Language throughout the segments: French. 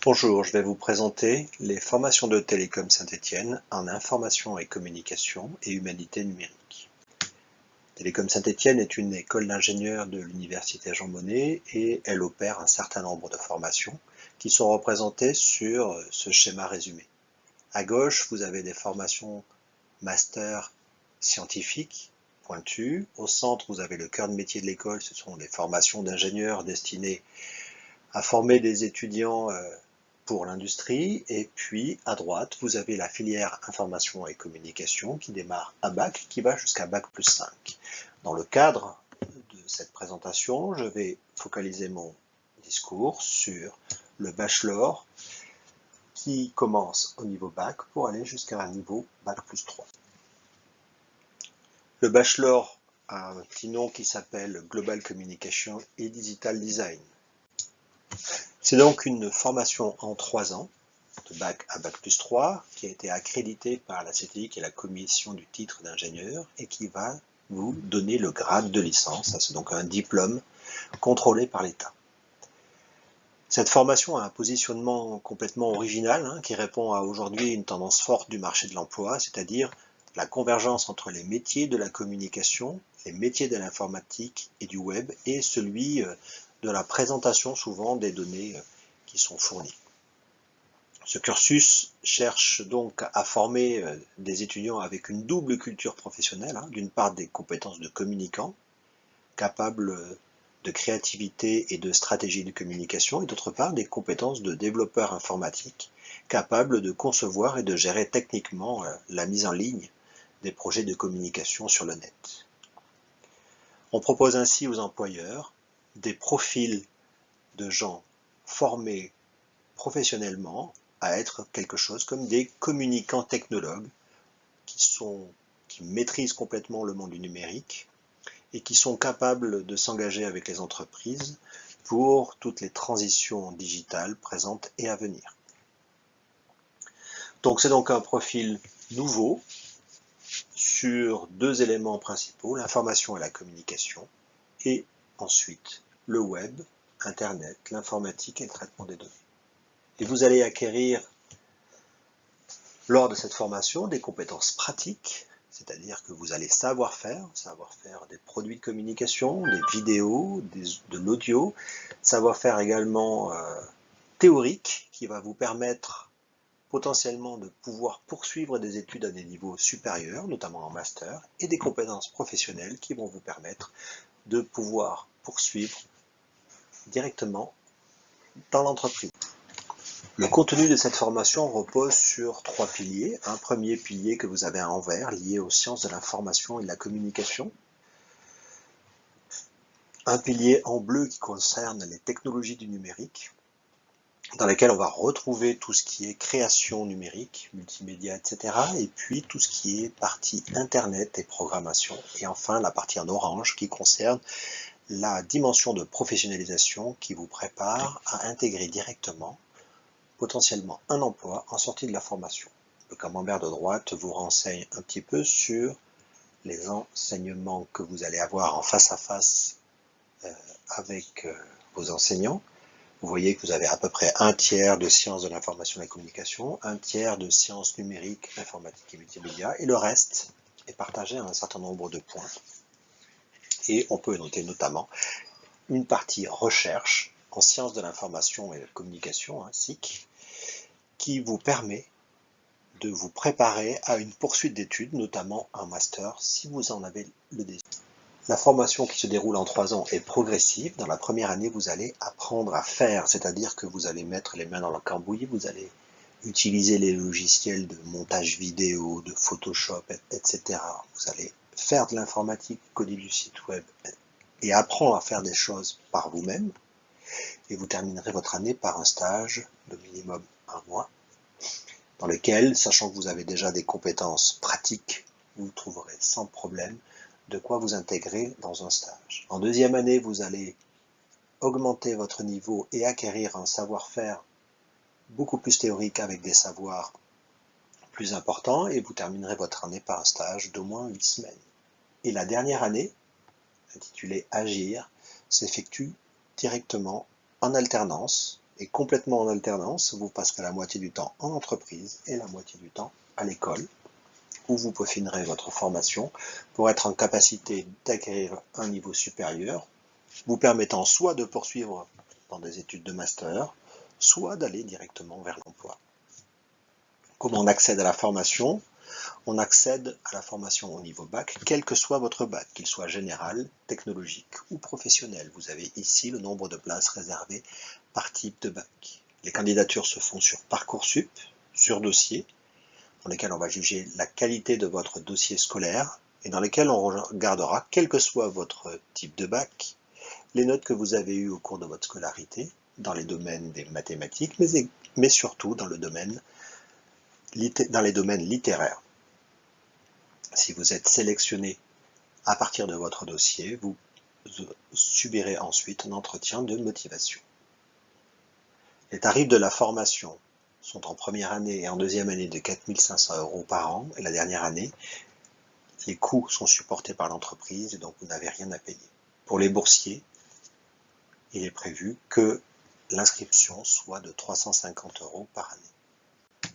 Bonjour, je vais vous présenter les formations de Télécom Saint-Étienne en information et communication et humanité numérique. Télécom Saint-Étienne est une école d'ingénieurs de l'université Jean Monnet et elle opère un certain nombre de formations qui sont représentées sur ce schéma résumé. À gauche, vous avez des formations master scientifiques pointues. Au centre, vous avez le cœur de métier de l'école, ce sont des formations d'ingénieurs destinées à former des étudiants pour l'industrie, et puis à droite vous avez la filière information et communication qui démarre à bac, qui va jusqu'à bac plus 5. Dans le cadre de cette présentation, je vais focaliser mon discours sur le bachelor qui commence au niveau bac pour aller jusqu'à un niveau bac plus 3. Le bachelor a un petit nom qui s'appelle Global Communication et Digital Design. C'est donc une formation en 3 ans, de bac à bac plus 3, qui a été accréditée par la CTI, qui est la commission du titre d'ingénieur, et qui va vous donner le grade de licence. C'est donc un diplôme contrôlé par l'État. Cette formation a un positionnement complètement original, qui répond à aujourd'hui une tendance forte du marché de l'emploi, c'est-à-dire la convergence entre les métiers de la communication, les métiers de l'informatique et du web, et celui de la présentation souvent des données qui sont fournies. Ce cursus cherche donc à former des étudiants avec une double culture professionnelle, d'une part des compétences de communicants, capables de créativité et de stratégie de communication, et d'autre part des compétences de développeurs informatiques, capables de concevoir et de gérer techniquement la mise en ligne des projets de communication sur le net. On propose ainsi aux employeurs des profils de gens formés professionnellement à être quelque chose comme des communicants technologues qui maîtrisent complètement le monde du numérique et qui sont capables de s'engager avec les entreprises pour toutes les transitions digitales présentes et à venir. Donc c'est donc un profil nouveau sur 2 éléments principaux, l'information et la communication, et ensuite le web, Internet, l'informatique et le traitement des données. Et vous allez acquérir lors de cette formation des compétences pratiques, c'est-à-dire que vous allez savoir faire des produits de communication, des vidéos, de l'audio, savoir faire également théorique qui va vous permettre potentiellement de pouvoir poursuivre des études à des niveaux supérieurs, notamment en master, et des compétences professionnelles qui vont vous permettre de pouvoir poursuivre directement dans l'entreprise. Le contenu de cette formation repose sur 3 piliers. Un premier pilier que vous avez à l'envers, lié aux sciences de l'information et de la communication. Un pilier en bleu qui concerne les technologies du numérique, dans lesquelles on va retrouver tout ce qui est création numérique, multimédia, etc. Et puis tout ce qui est partie Internet et programmation. Et enfin la partie en orange qui concerne la dimension de professionnalisation qui vous prépare à intégrer directement potentiellement un emploi en sortie de la formation. Le camembert de droite vous renseigne un petit peu sur les enseignements que vous allez avoir en face à face avec vos enseignants. Vous voyez que vous avez à peu près un tiers de sciences de l'information et de la communication, un tiers de sciences numériques, informatique et multimédia, et le reste est partagé en un certain nombre de points. Et on peut noter notamment une partie recherche en sciences de l'information et de la communication, SIC, qui vous permet de vous préparer à une poursuite d'études, notamment un master, si vous en avez le désir. La formation qui se déroule en 3 ans est progressive. Dans la première année, vous allez apprendre à faire, c'est-à-dire que vous allez mettre les mains dans le cambouis, vous allez utiliser les logiciels de montage vidéo, de Photoshop, etc. Vous allez faire de l'informatique, coder du site web et apprendre à faire des choses par vous-même. Et vous terminerez votre année par un stage de minimum 1 mois, dans lequel, sachant que vous avez déjà des compétences pratiques, vous trouverez sans problème de quoi vous intégrer dans un stage. En 2e année, vous allez augmenter votre niveau et acquérir un savoir-faire beaucoup plus théorique avec des savoirs plus importants, et vous terminerez votre année par un stage d'au moins 8 semaines. Et la dernière année, intitulée Agir, s'effectue directement en alternance et complètement en alternance. Vous passerez la moitié du temps en entreprise et la moitié du temps à l'école, où vous peaufinerez votre formation pour être en capacité d'acquérir un niveau supérieur, vous permettant soit de poursuivre dans des études de master, soit d'aller directement vers l'emploi. Comment on accède à la formation? On accède à la formation au niveau bac, quel que soit votre bac, qu'il soit général, technologique ou professionnel. Vous avez ici le nombre de places réservées par type de bac. Les candidatures se font sur Parcoursup, sur dossier, dans lesquels on va juger la qualité de votre dossier scolaire et dans lesquels on regardera, quel que soit votre type de bac, les notes que vous avez eues au cours de votre scolarité, dans les domaines des mathématiques, mais surtout dans les domaines littéraires. Si vous êtes sélectionné à partir de votre dossier, vous subirez ensuite un entretien de motivation. Les tarifs de la formation sont en première année et en deuxième année de 4 500 € par an, et la dernière année, les coûts sont supportés par l'entreprise et donc vous n'avez rien à payer. Pour les boursiers, il est prévu que l'inscription soit de 350 € par année.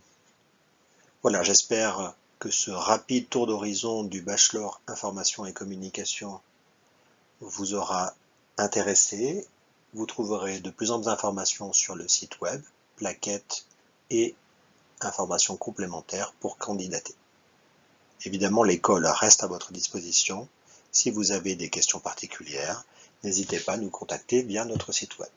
Voilà, j'espère que ce rapide tour d'horizon du bachelor information et communication vous aura intéressé. Vous trouverez de plus amples informations sur le site web, plaquettes et informations complémentaires pour candidater. Évidemment, l'école reste à votre disposition. Si vous avez des questions particulières, n'hésitez pas à nous contacter via notre site web.